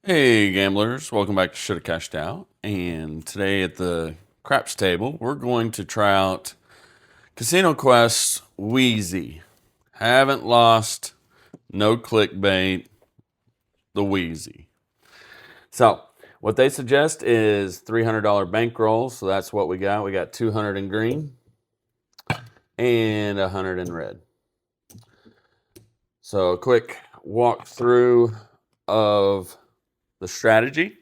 Hey gamblers, welcome back to Shoulda Cashed Out. And today at the craps table, we're going to try out Casino Quest Weezy. Haven't lost, no clickbait, the Weezy. So, what they suggest is $300 bankroll, so that's what we got. We got 200 in green and 100 in red. So, a quick walkthrough of the strategy.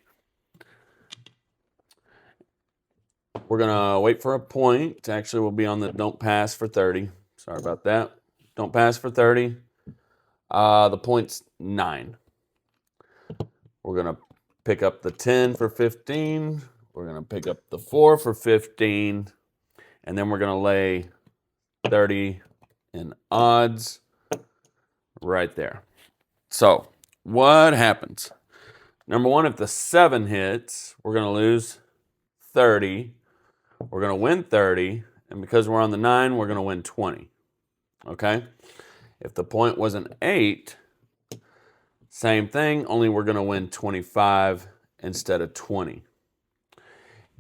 We're going to wait for a point. Actually, we'll be on the don't pass for 30. Sorry about that. Don't pass for 30. The point's 9. We're going to pick up the 10 for 15. We're going to pick up the 4 for 15. And then we're going to lay 30 in odds right there. So, what happens? Number one, if the 7 hits, we're going to lose 30. We're going to win 30, and because we're on the 9, we're going to win 20. Okay? If the point was an 8, same thing, only we're going to win 25 instead of 20.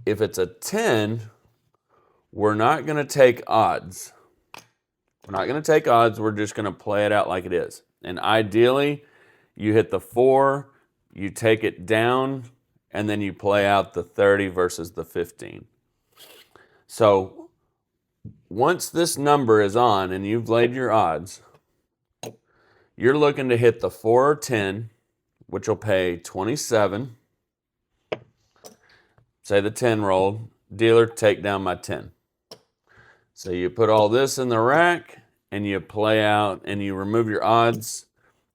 If it's a 10, we're not going to take odds. We're not going to take odds. We're just going to play it out like it is. And ideally, you hit the 4, you take it down, and then you play out the 30 versus the 15. So once this number is on and you've laid your odds, you're looking to hit the 4 or 10, which will pay 27. Say the 10 rolled. Dealer, take down my 10. So you put all this in the rack and you play out and you remove your odds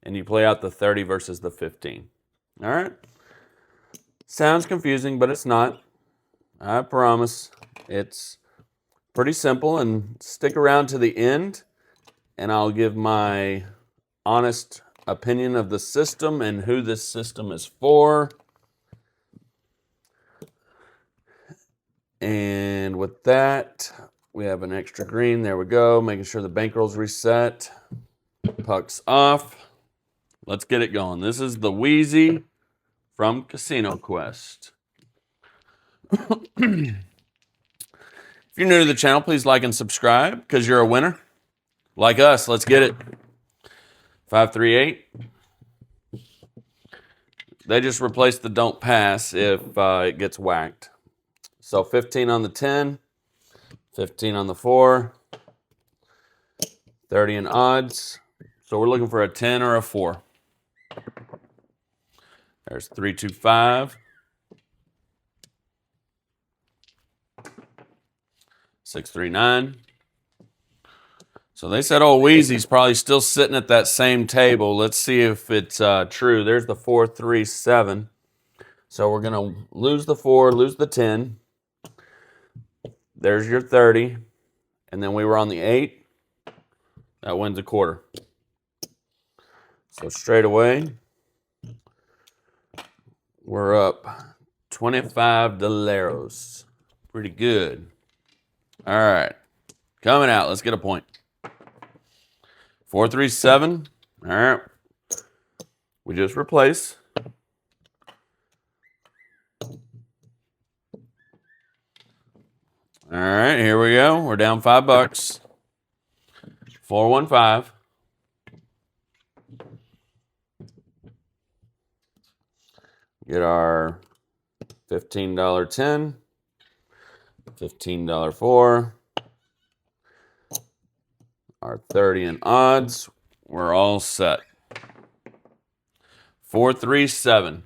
and you play out the 30 versus the 15. All right? Sounds confusing, but it's not. I promise. It's pretty simple, and stick around to the end and I'll give my honest opinion of the system and who this system is for. And with that, we have an extra green. There we go. Making sure the bankroll's reset. Puck's off. Let's get it going. This is the Weezy from Casino Quest. If you're new to the channel, please like and subscribe because you're a winner. Like us, let's get it. 538. They just replaced the don't pass if it gets whacked. So 15 on the 10, 15 on the 4, 30 in odds. So we're looking for a 10 or a 4. There's 325. 639. So they said, oh, Weezy's probably still sitting at that same table. Let's see if it's true. There's the 437. So we're going to lose the 4, lose the 10. There's your 30. And then we were on the 8. That wins a quarter. So straight away, we're up $25. Pretty good. All right. Coming out. Let's get a point. 437. All right. We just replace. All right, here we go. We're down $5. 415. Get our $15 10, $15 4, our 30 in odds. We're all set. 437.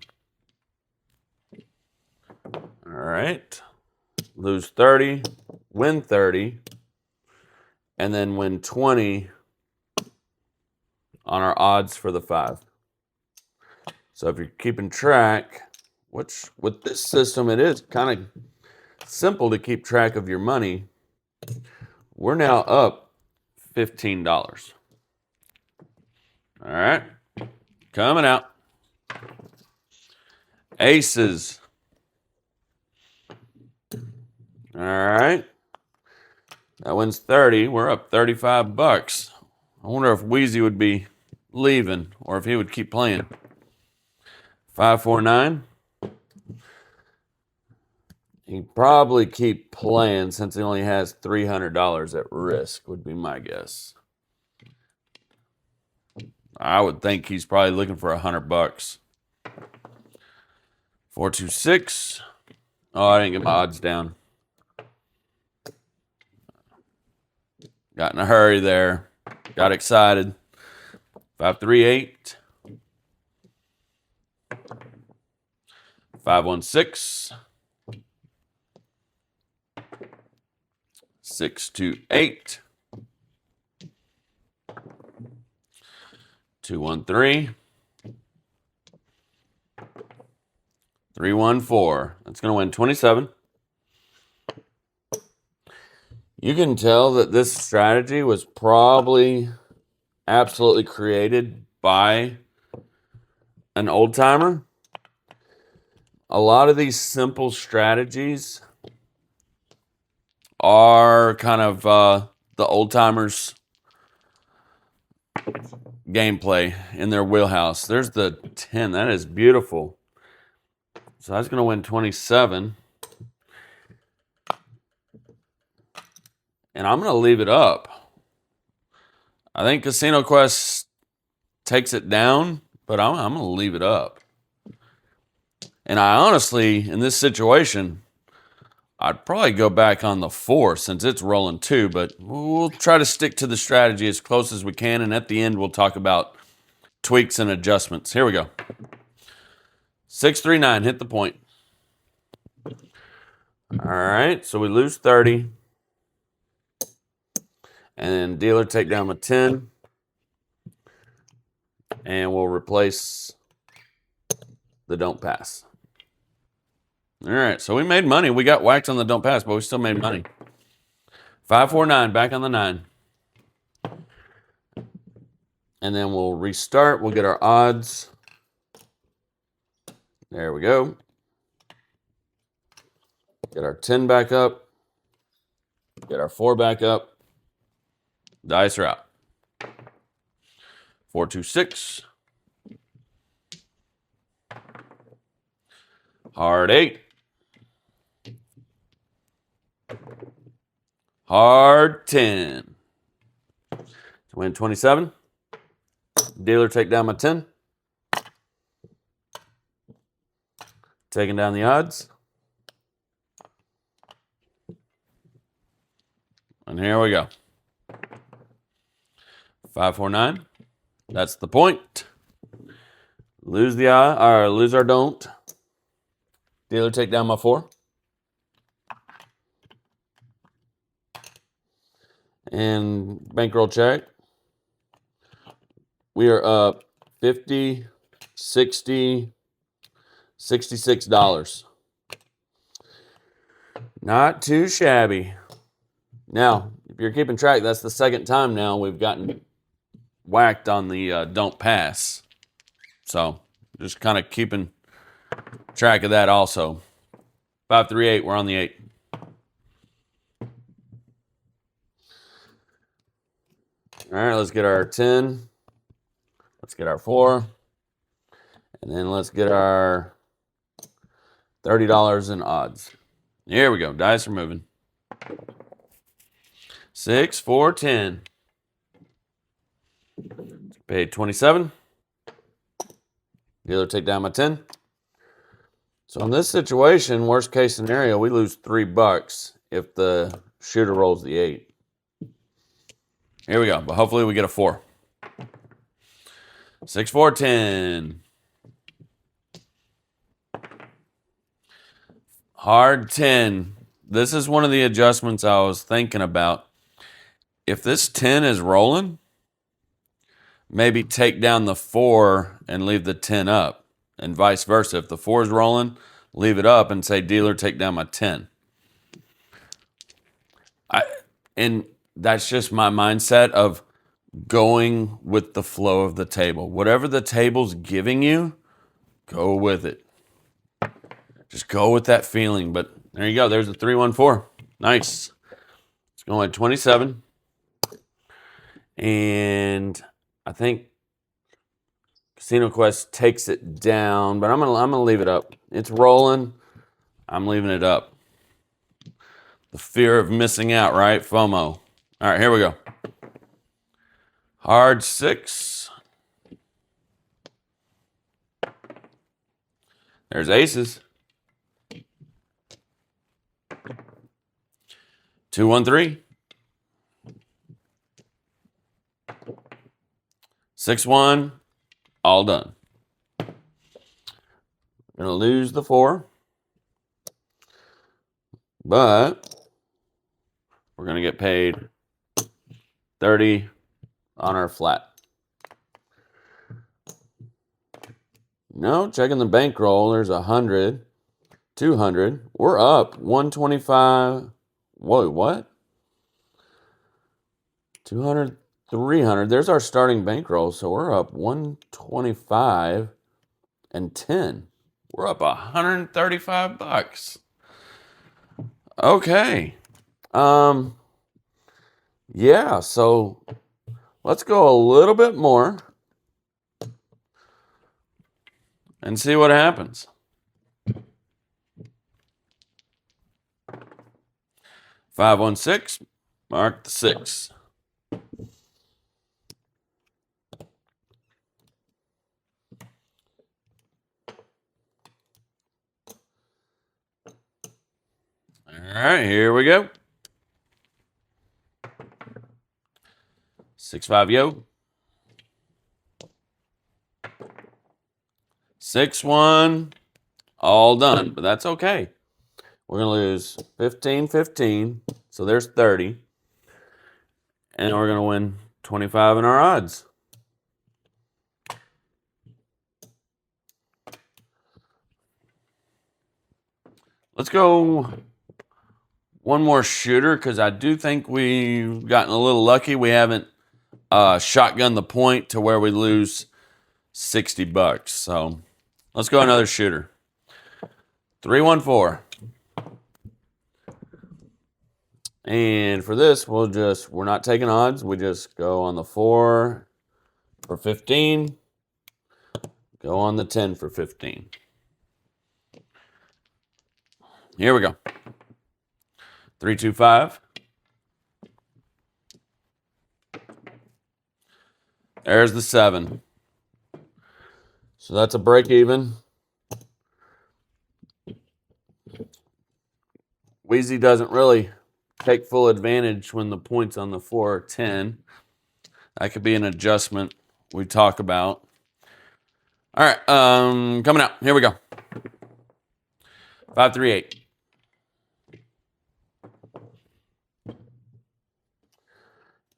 All right. Lose 30, win 30, and then win 20 on our odds for the 5. So if you're keeping track, which with this system it is kind of simple to keep track of your money, we're now up $15. All right, coming out. Aces. All right, that wins 30. We're up $35. I wonder if Weezy would be leaving or if he would keep playing. 549. He'd probably keep playing since he only has $300 at risk, would be my guess. I would think he's probably looking for $100. 426. Oh, I didn't get my odds down. Got in a hurry there. Got excited. 538. 516. 628. 213. 314. That's going to win 27. You can tell that this strategy was probably absolutely created by an old timer. A lot of these simple strategies are kind of the old timers' gameplay in their wheelhouse. There's the 10. That is beautiful. So that's going to win 27. And I'm going to leave it up. I think Casino Quest takes it down, but I'm going to leave it up. And I honestly, in this situation, I'd probably go back on the 4 since it's rolling 2, but we'll try to stick to the strategy as close as we can. And at the end, we'll talk about tweaks and adjustments. Here we go. 639, hit the point. All right, so we lose 30. And then dealer take down my 10. And we'll replace the don't pass. All right, so we made money. We got whacked on the don't pass, but we still made money. 549, back on the 9. And then we'll restart. We'll get our odds. There we go. Get our 10 back up. Get our 4 back up. Dice are out. 426. Hard 8. Hard 10. To win 27. Dealer take down my 10. Taking down the odds. And here we go. 549. That's the point. Lose the eye, or lose our don't. Dealer take down my 4. And bankroll check. We are up $50, $60, $66. Not too shabby. Now, if you're keeping track, that's the second time now we've gotten whacked on the don't pass. So just kind of keeping track of that also. 538, we're on the 8. All right, let's get our 10. Let's get our 4. And then let's get our $30 in odds. Here we go. Dice are moving. 6, 4, 10. Paid 27. Dealer take down my 10. So in this situation, worst case scenario, we lose $3 if the shooter rolls the 8. Here we go, but hopefully we get a 4. 6, 4, 10. Hard 10. This is one of the adjustments I was thinking about. If this 10 is rolling, maybe take down the 4 and leave the 10 up. And vice versa. If the 4 is rolling, leave it up and say, dealer, take down my 10. And that's just my mindset of going with the flow of the table. Whatever the table's giving you, go with it. Just go with that feeling. But there you go. There's a 314. Nice. It's going at 27. And I think Casino Quest takes it down, but I'm gonna leave it up. It's rolling. I'm leaving it up. The fear of missing out, right? FOMO. All right, here we go. Hard 6. There's aces. 2, 1, 3. 6, 1. All done. Gonna lose the 4. But we're gonna get paid 30 on our flat. No, checking the bankroll. There's 100, 200. We're up 125. Whoa, what? 200, 300. There's our starting bankroll. So we're up 125 and 10. We're up 135 bucks. Okay. Yeah, so let's go a little bit more and see what happens. 5, 1, 6. Mark the 6. All right, here we go. 6, 5, yo. 6, 1. All done, but that's okay. We're going to lose 15, 15. So there's 30. And we're going to win 25 in our odds. Let's go one more shooter because I do think we've gotten a little lucky. We haven't shotgunned the point to where we lose 60 bucks. So let's go another shooter. 3, 1, 4. And for this, we're not taking odds. We just go on the 4 for 15. Go on the 10 for 15. Here we go. 3, 2, 5. There's the 7. So that's a break even. Weezy doesn't really take full advantage when the points on the 4 are 10. That could be an adjustment we talk about. All right, coming out. Here we go. 5, 3, 8.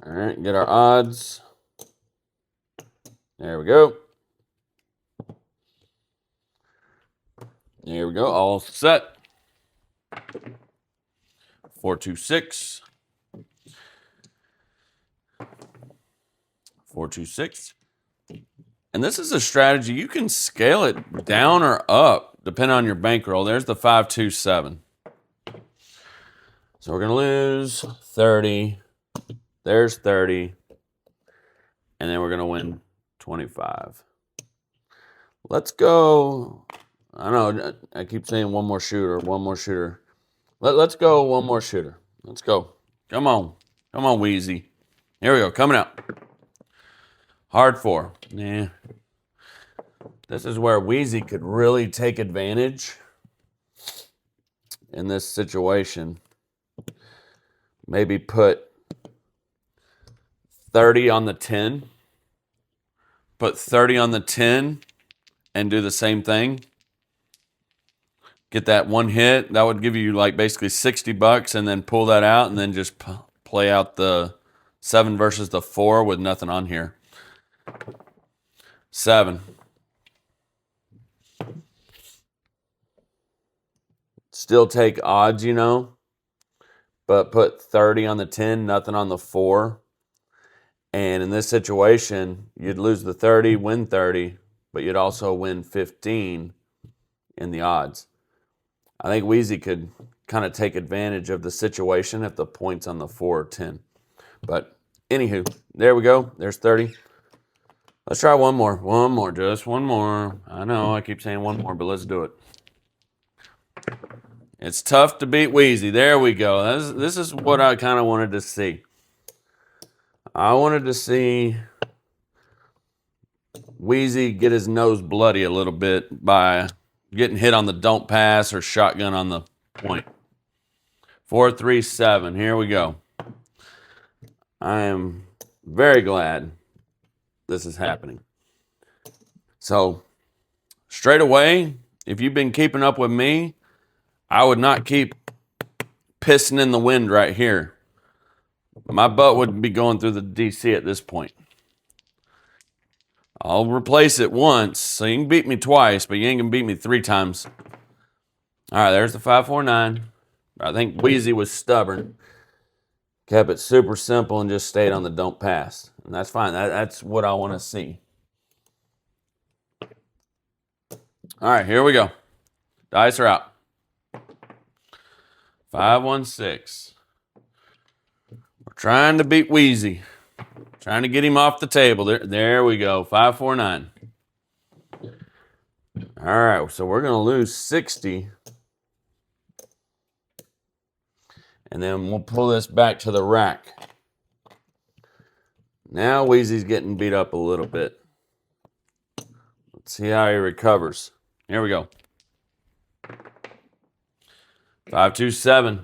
All right, get our odds. There we go. There we go, all set. 4, 2, 6. 4, 2, 6. And this is a strategy. You can scale it down or up, depending on your bankroll. There's the 5, 2, 7. So we're going to lose 30. There's 30. And then we're going to win 25. Let's go. I know I keep saying one more shooter, one more shooter. Let's go one more shooter. Let's go. Come on. Come on, Weezy. Here we go. Coming out. Hard 4. Yeah. This is where Weezy could really take advantage in this situation. Maybe put 30 on the 10. Put 30 on the 10 and do the same thing. Get that one hit. That would give you like basically 60 bucks and then pull that out and then just play out the 7 versus the 4 with nothing on here. 7. Still take odds, you know, but put 30 on the 10, nothing on the 4. And in this situation, you'd lose the 30, win 30, but you'd also win 15 in the odds. I think Weezy could kind of take advantage of the situation if the points on the 4 are 10. But anywho, there we go. There's 30. Let's try one more. One more. Just one more. I know I keep saying one more, but let's do it. It's tough to beat Weezy. There we go. This is what I kind of wanted to see. I wanted to see Weezy get his nose bloody a little bit by getting hit on the don't pass or shotgun on the point. 4-3-7. Here we go. I am very glad this is happening. So, straight away, if you've been keeping up with me, I would not keep pissing in the wind right here. My butt would be going through the DC at this point. I'll replace it once, so you can beat me twice, but you ain't gonna beat me 3 times. All right, there's the 5-4-9. I think Weezy was stubborn. Kept it super simple and just stayed on the don't pass. And that's fine. That's what I want to see. All right, here we go. Dice are out. 5-1-6. We're trying to beat Weezy. Trying to get him off the table. There we go. 5-4-9. All right, so we're going to lose 60. And then we'll pull this back to the rack. Now Weezy's getting beat up a little bit. Let's see how he recovers. Here we go. 5-2-7.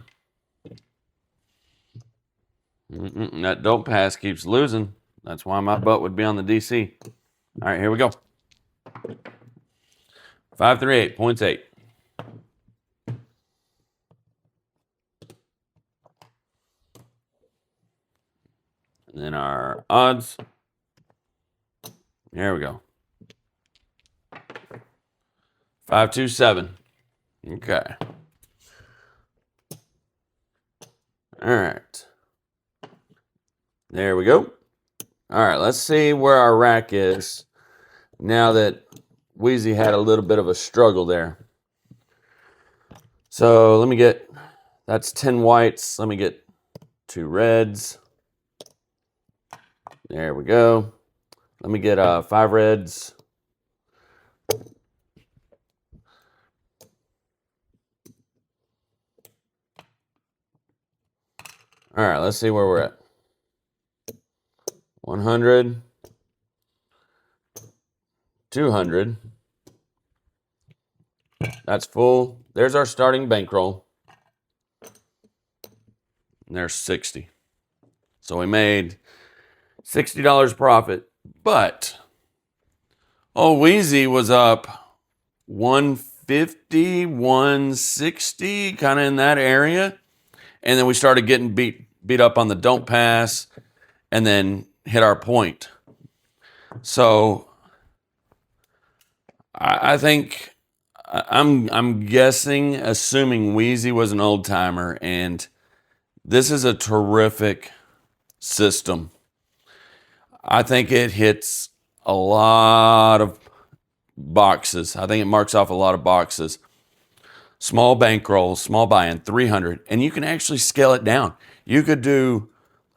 That don't pass keeps losing. That's why my butt would be on the DC. All right, here we go. 5-3-8. Points 8. And then our odds. Here we go. 5-2-7. Okay. All right. There we go. All right, let's see where our rack is now that Weezy had a little bit of a struggle there. So let me get, that's 10 whites. Let me get 2 reds. There we go. Let me get 5 reds. All right, let's see where we're at. 100. 200. That's full. There's our starting bankroll. And there's 60. So we made $60 profit. But, Weezy was up 150, 160, kind of in that area. And then we started getting beat up on the don't pass and then hit our point. So I think I'm guessing, assuming Weezy was an old timer, and this is a terrific system. I think it hits a lot of boxes. I think it marks off a lot of boxes. Small bankroll, small buy-in, 300, and you can actually scale it down. You could do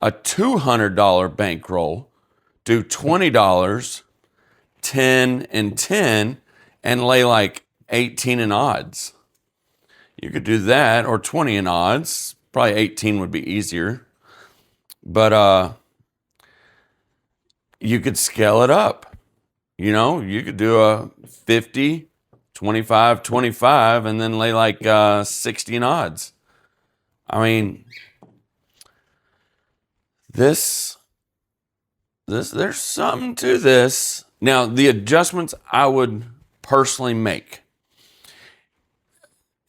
a $200 bankroll, do $20, 10 and 10, and lay like 18 in odds. You could do that, or 20 in odds. Probably 18 would be easier. But you could scale it up. You know, you could do a 50, 25, 25, and then lay like 60 in odds. I mean, there's something to this. Now, the adjustments I would personally make.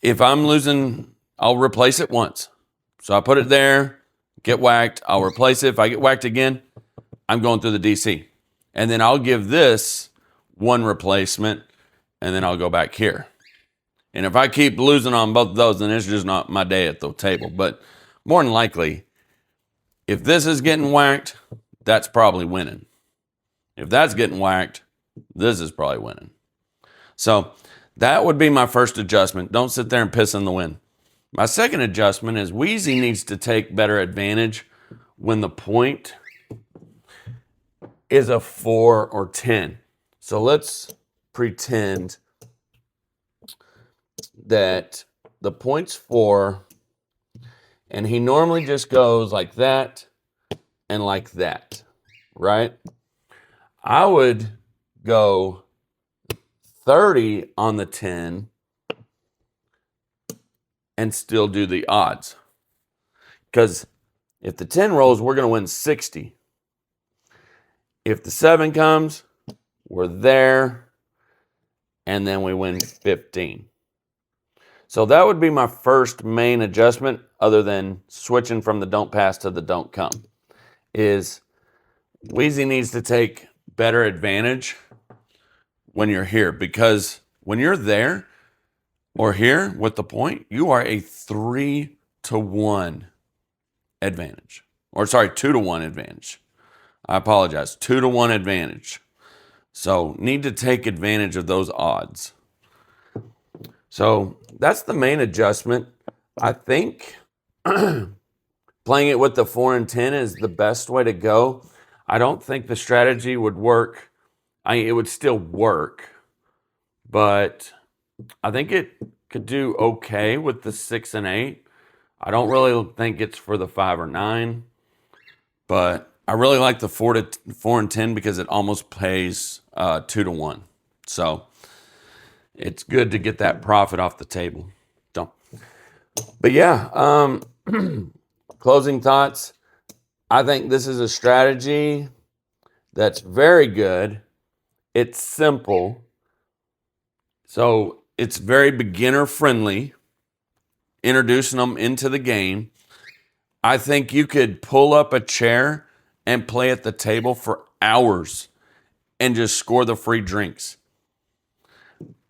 If I'm losing, I'll replace it once. So I put it there, get whacked, I'll replace it. If I get whacked again, I'm going through the DC. And then I'll give this one replacement, and then I'll go back here. And if I keep losing on both of those, then it's just not my day at the table. But more than likely, if this is getting whacked, that's probably winning. If that's getting whacked, this is probably winning. So that would be my first adjustment. Don't sit there and piss in the wind. My second adjustment is Weezy needs to take better advantage when the point is a 4 or 10. So let's pretend that the point's 4, and he normally just goes like that and like that, right? I would go 30 on the 10 and still do the odds. Because if the 10 rolls, we're going to win 60. If the 7 comes, we're there, and then we win 15. So that would be my first main adjustment, other than switching from the don't pass to the don't come, is Weezy needs to take better advantage when you're here, because when you're there or here with the point, you are a 3-to-1 advantage. Or sorry, 2-to-1 advantage. I apologize, 2-to-1 advantage. So need to take advantage of those odds. So that's the main adjustment. I think playing it with the 4 and 10 is the best way to go. I don't think the strategy would work. It would still work, but I think it could do okay with the 6 and 8. I don't really think it's for the 5 or 9, but I really like the 4 and 10 because it almost pays 2-to-1. So it's good to get that profit off the table. So, but yeah, closing thoughts. I think this is a strategy that's very good. It's simple. So it's very beginner friendly, introducing them into the game. I think you could pull up a chair and play at the table for hours and just score the free drinks.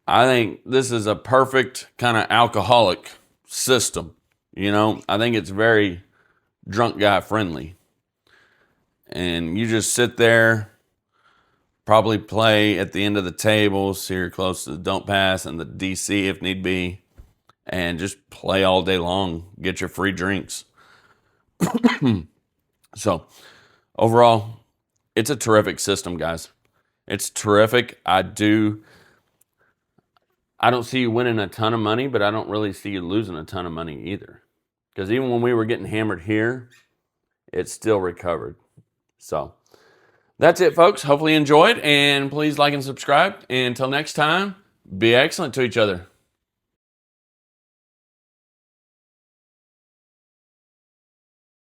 I think this is a perfect kind of alcoholic system. You know, I think it's very drunk guy friendly. And you just sit there, probably play at the end of the table, so you're close to the don't pass and the DC if need be, and just play all day long, get your free drinks. So overall, it's a terrific system, guys. It's terrific. I don't see you winning a ton of money, but I don't really see you losing a ton of money either. Because even when we were getting hammered here, it still recovered. So that's it, folks. Hopefully you enjoyed, and please like and subscribe. And until next time, be excellent to each other.